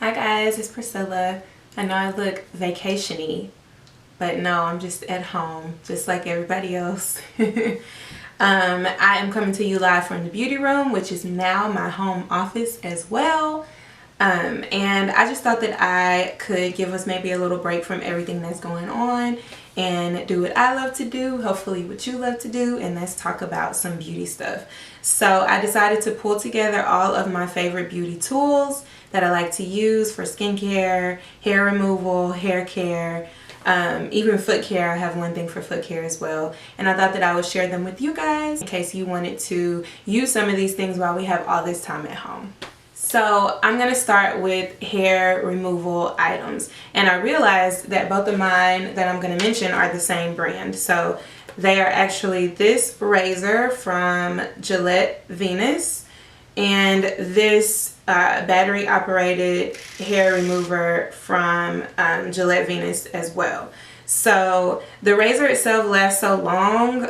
Hi guys, it's Priscilla. I know I look vacation-y, but no, I'm just at home, just like everybody else. I am coming to you live from the beauty room, which is now my home office as well. And I just thought that I could give us maybe a little break from everything that's going on and do what I love to do, hopefully what you love to do, and let's talk about some beauty stuff. So I decided to pull together all of my favorite beauty tools that I like to use for skincare, hair removal, hair care, even foot care. I have one thing for foot care as well, and I thought that I would share them with you guys in case you wanted to use some of these things while we have all this time at home. So I'm going to start with hair removal items, and I realized that both of mine that I'm going to mention are the same brand. So they are actually this razor from Gillette Venus and this battery operated hair remover from Gillette Venus as well. So the razor itself lasts so long.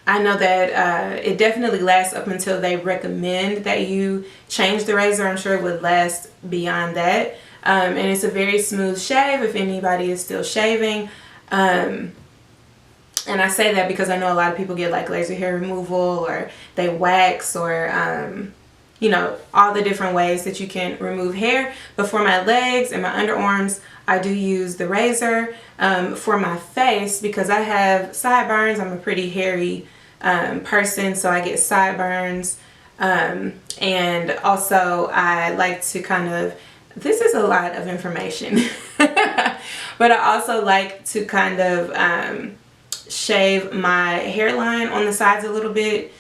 I know that it definitely lasts up until they recommend that you change the razor. I'm sure it would last beyond that. And it's a very smooth shave if anybody is still shaving. And I say that because I know a lot of people get like laser hair removal, or they wax, or you know, all the different ways that you can remove hair. But for my legs and my underarms, I do use the razor. For my face, because I have sideburns, I'm a pretty hairy person, so I get sideburns. And also I like to kind of, this is a lot of information, but I also like to kind of shave my hairline on the sides a little bit,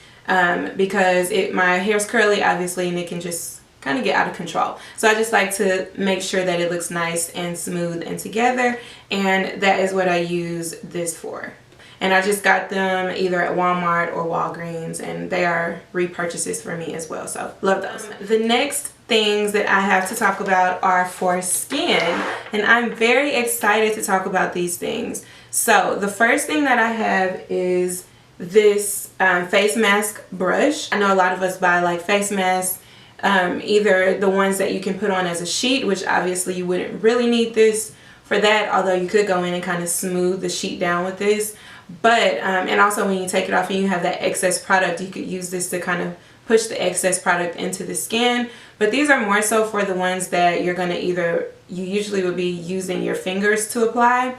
because my hair's curly obviously, and it can just kind of get out of control. So I just like to make sure that it looks nice and smooth and together, and that is what I use this for. And I just got them either at Walmart or Walgreens, and they are repurchases for me as well, so love those. The next things that I have to talk about are for skin, and I'm very excited to talk about these things. So the first thing that I have is this face mask brush. I know a lot of us buy like face masks, either the ones that you can put on as a sheet, which obviously you wouldn't really need this for that, although you could go in and kind of smooth the sheet down with this. But and also when you take it off and you have that excess product, you could use this to kind of push the excess product into the skin. But these are more so for the ones that you're going to you usually would be using your fingers to apply.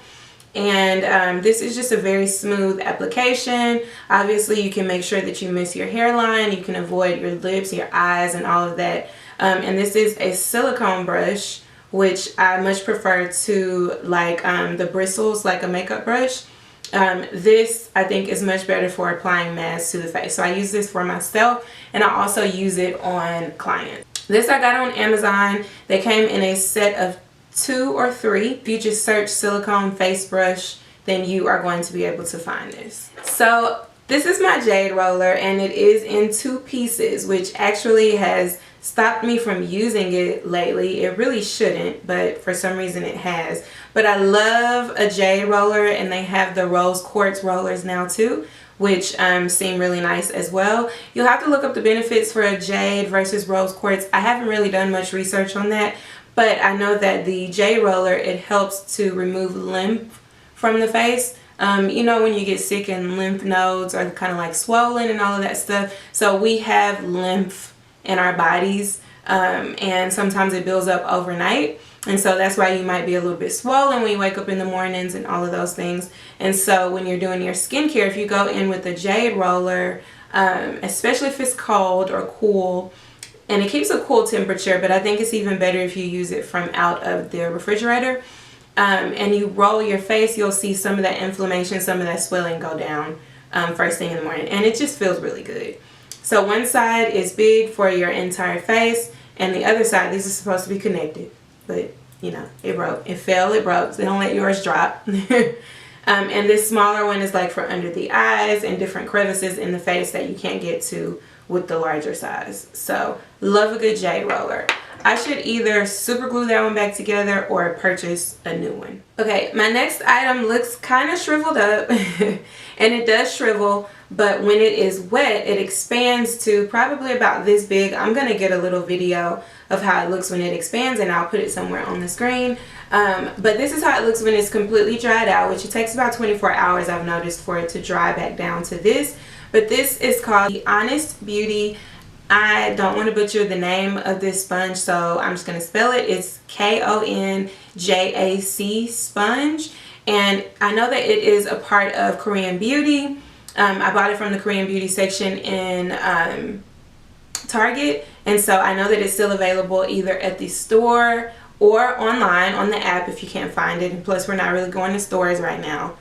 And this is just a very smooth application. Obviously you can make sure that you miss your hairline, you can avoid your lips, your eyes, and all of that. And this is a silicone brush, which I much prefer to like the bristles, like a makeup brush. This I think is much better for applying masks to the face. So I use this for myself, and I also use it on clients. This I got on Amazon. They came in a set of 2 or 3. If you just search silicone face brush, then you are going to be able to find this. So this is my jade roller, and it is in 2 pieces, which actually has stopped me from using it lately. It really shouldn't, but for some reason it has. But I love a jade roller, and they have the rose quartz rollers now too, which seem really nice as well. You'll have to look up the benefits for a jade versus rose quartz. I haven't really done much research on that, but I know that the jade roller, it helps to remove lymph from the face. You know, when you get sick and lymph nodes are kind of like swollen and all of that stuff. So we have lymph in our bodies, and sometimes it builds up overnight. And so that's why you might be a little bit swollen when you wake up in the mornings and all of those things. And so when you're doing your skincare, if you go in with a jade roller, especially if it's cold or cool, and it keeps a cool temperature, but I think it's even better if you use it from out of the refrigerator, and you roll your face, you'll see some of that inflammation, some of that swelling go down first thing in the morning, and it just feels really good. So one side is big for your entire face, and the other side, these are supposed to be connected, but you know, it broke. It fell, it broke, so don't let yours drop. And this smaller one is like for under the eyes and different crevices in the face that you can't get to with the larger size. So love a good jade roller. I should either super glue that one back together or purchase a new one. Okay, my next item looks kind of shriveled up and it does shrivel, but when it is wet, it expands to probably about this big. I'm gonna get a little video of how it looks when it expands and I'll put it somewhere on the screen. But this is how it looks when it's completely dried out, which it takes about 24 hours, I've noticed, for it to dry back down to this. But this is called the Honest Beauty. I don't want to butcher the name of this sponge, so I'm just going to spell it. It's Konjac sponge. And I know that it is a part of Korean Beauty. I bought it from the Korean Beauty section in Target. And so I know that it's still available either at the store or online on the app if you can't find it. And plus, we're not really going to stores right now,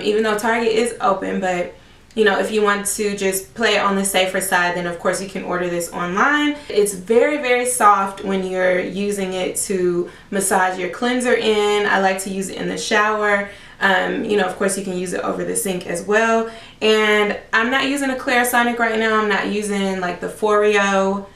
even though Target is open. But you know, if you want to just play it on the safer side, then of course you can order this online. It's very, very soft when you're using it to massage your cleanser in. I like to use it in the shower. You know, of course you can use it over the sink as well. And I'm not using a Clarisonic right now. I'm not using like the Foreo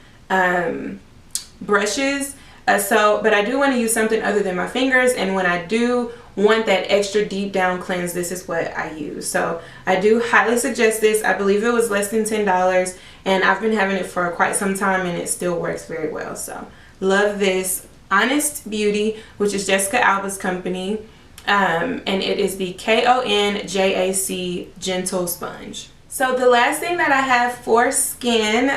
brushes. But I do want to use something other than my fingers, and when I do want that extra deep down cleanse, this is what I use. So I do highly suggest this. I believe it was less than $10, and I've been having it for quite some time and it still works very well. So love this Honest Beauty, which is Jessica Alba's company, and it is the Konjac Gentle Sponge. So the last thing that I have for skin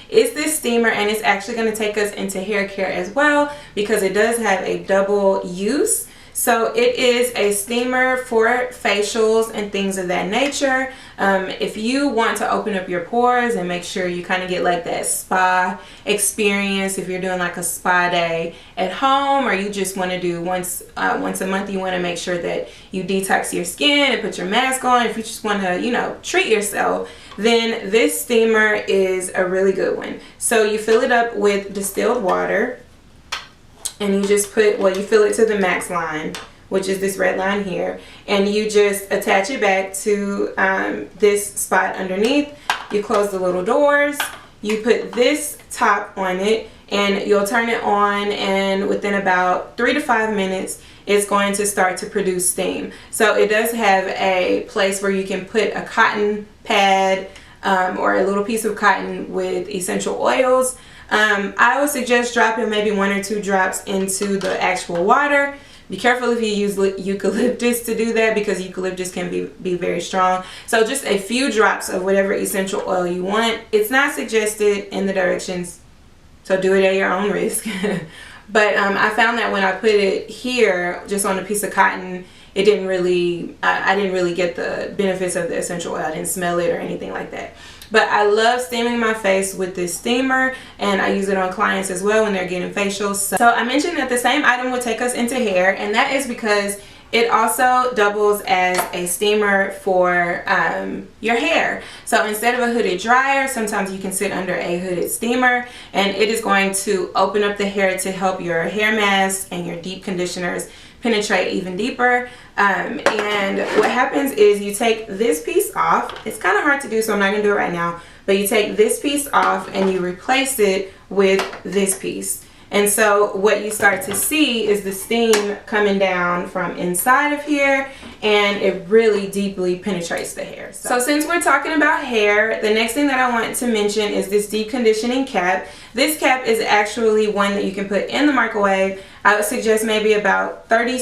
is this steamer, and it's actually going to take us into hair care as well because it does have a double use. So it is a steamer for facials and things of that nature. If you want to open up your pores and make sure you kind of get like that spa experience, if you're doing like a spa day at home, or you just want to do once a month, you want to make sure that you detox your skin and put your mask on. If you just want to, you know, treat yourself, then this steamer is a really good one. So you fill it up with distilled water. And you just put, well, you fill it to the max line, which is this red line here, and you just attach it back to this spot underneath. You close the little doors, you put this top on it, and you'll turn it on, and within about 3 to 5 minutes it's going to start to produce steam. So it does have a place where you can put a cotton pad or a little piece of cotton with essential oils. I would suggest dropping maybe 1 or 2 drops into the actual water. Be careful if you use eucalyptus to do that, because eucalyptus can be very strong. So just a few drops of whatever essential oil you want. It's not suggested in the directions, so do it at your own risk. But I found that when I put it here just on a piece of cotton, it didn't really, I didn't really get the benefits of the essential oil. I didn't smell it or anything like that. But I love steaming my face with this steamer, and I use it on clients as well when they're getting facials. So I mentioned that the same item would take us into hair, and that is because it also doubles as a steamer for your hair. So instead of a hooded dryer, sometimes you can sit under a hooded steamer, and it is going to open up the hair to help your hair masks and your deep conditioners penetrate even deeper. And what happens is you take this piece off. It's kind of hard to do, so I'm not going to do it right now. But you take this piece off and you replace it with this piece. And so what you start to see is the steam coming down from inside of here, and it really deeply penetrates the hair. So since we're talking about hair, the next thing that I want to mention is this deep conditioning cap. This cap is actually one that you can put in the microwave. I would suggest maybe about 30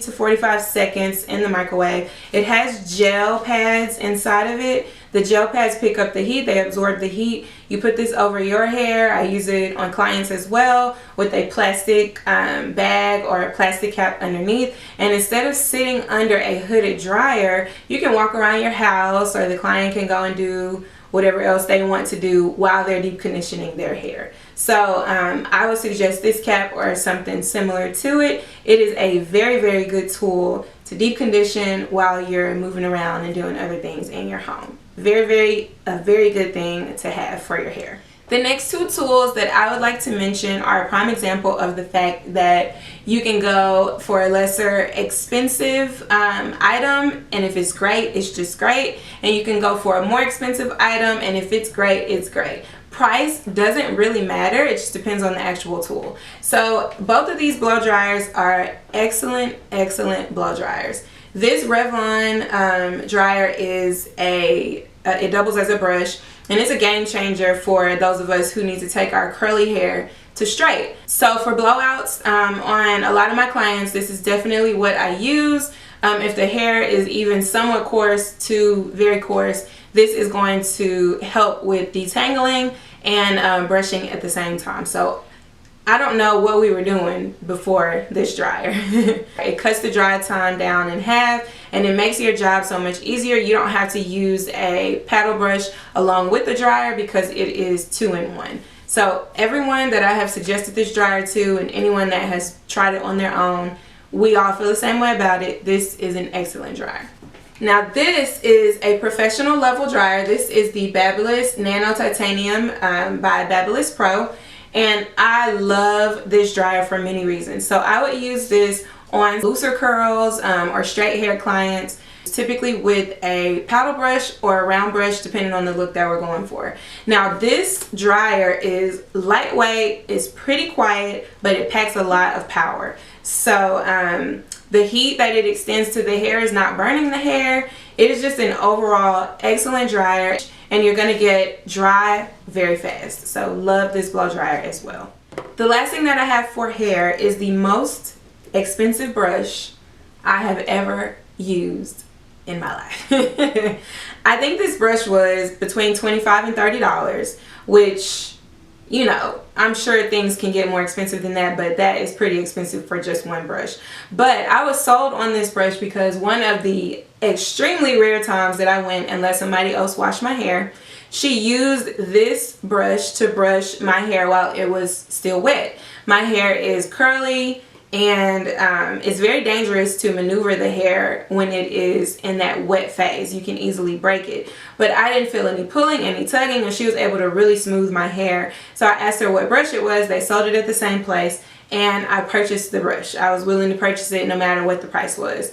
to 45 seconds in the microwave. It has gel pads inside of it. The gel pads pick up the heat, they absorb the heat. You put this over your hair. I use it on clients as well with a plastic bag or a plastic cap underneath. And instead of sitting under a hooded dryer, you can walk around your house, or the client can go and do whatever else they want to do while they're deep conditioning their hair. So I would suggest this cap or something similar to it. It is a very, very good tool to deep condition while you're moving around and doing other things in your home. A very good thing to have for your hair. The next 2 tools that I would like to mention are a prime example of the fact that you can go for a lesser expensive item, and if it's great, it's just great. And you can go for a more expensive item, and if it's great, it's great. price doesn't really matter. It just depends on the actual tool. So both of these blow dryers are excellent blow dryers. This Revlon dryer is it doubles as a brush, and it's a game changer for those of us who need to take our curly hair to straight. So for blowouts on a lot of my clients, this is definitely what I use. If the hair is even somewhat coarse to very coarse, this is going to help with detangling and brushing at the same time. So I don't know what we were doing before this dryer. It cuts the dry time down in half, and it makes your job so much easier. You don't have to use a paddle brush along with the dryer because it is 2-in-1. So everyone that I have suggested this dryer to, and anyone that has tried it on their own, we all feel the same way about it. This is an excellent dryer. Now this is a professional level dryer. This is the Babyliss Nano Titanium by Babyliss Pro. And I love this dryer for many reasons. So I would use this on looser curls or straight hair clients, typically with a paddle brush or a round brush, depending on the look that we're going for. Now this dryer is lightweight, it's pretty quiet, but it packs a lot of power. So the heat that it extends to the hair is not burning the hair. It is just an overall excellent dryer, and you're gonna get dry very fast. So love this blow dryer as well. The last thing that I have for hair is the most expensive brush I have ever used in my life. I think this brush was between $25 and $30, which, you know, I'm sure things can get more expensive than that, but that is pretty expensive for just one brush. But I was sold on this brush because one of the extremely rare times that I went and let somebody else wash my hair, she used this brush to brush my hair while it was still wet. My hair is curly, and it's very dangerous to maneuver the hair when it is in that wet phase. You can easily break it. But I didn't feel any pulling, any tugging, and she was able to really smooth my hair. So I asked her what brush it was. They sold it at the same place, and I purchased the brush. I was willing to purchase it no matter what the price was.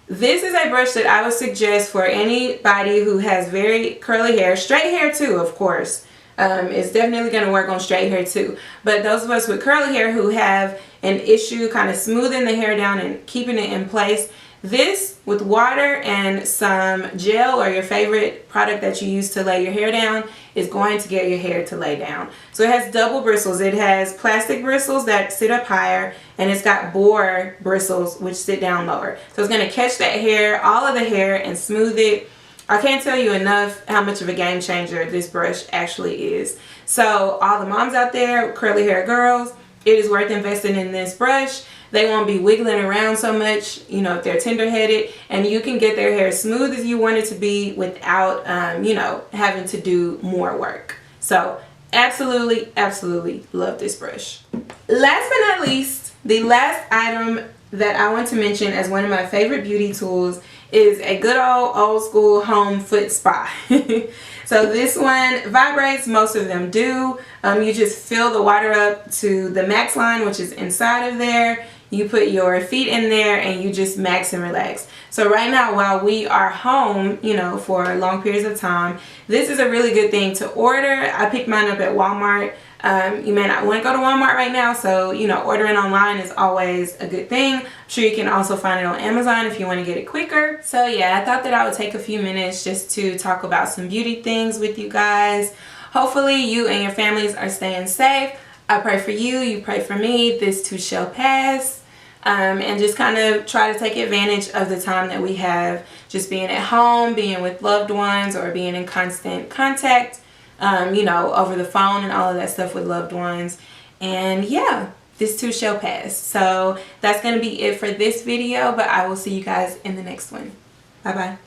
This is a brush that I would suggest for anybody who has very curly hair, straight hair too, of course. It's definitely going to work on straight hair too. But those of us with curly hair who have an issue kind of smoothing the hair down and keeping it in place, this with water and some gel or your favorite product that you use to lay your hair down is going to get your hair to lay down. So it has double bristles. It has plastic bristles that sit up higher, and it's got boar bristles which sit down lower. So it's going to catch that hair, all of the hair, and smooth it. I can't tell you enough how much of a game changer this brush actually is. So all the moms out there, curly hair girls, it is worth investing in this brush. They won't be wiggling around so much, you know, if they're tender-headed, and you can get their hair smooth as you want it to be without, you know, having to do more work. So absolutely love this brush. Last but not least, the last item that I want to mention as one of my favorite beauty tools is a good old school home foot spa. So this one vibrates, most of them do. You just fill the water up to the max line, which is inside of there. You put your feet in there and you just max and relax. So right now, while we are home, you know, for long periods of time, this is a really good thing to order. I picked mine up at Walmart. You may not want to go to Walmart right now, so, you know, ordering online is always a good thing. I'm sure you can also find it on Amazon if you want to get it quicker. So yeah, I thought that I would take a few minutes just to talk about some beauty things with you guys. Hopefully you and your families are staying safe. I pray for you, you pray for me. This too shall pass. And just kind of try to take advantage of the time that we have just being at home, being with loved ones, or being in constant contact, you know, over the phone and all of that stuff with loved ones. And yeah, this too shall pass. So that's going to be it for this video, but I will see you guys in the next one. Bye bye.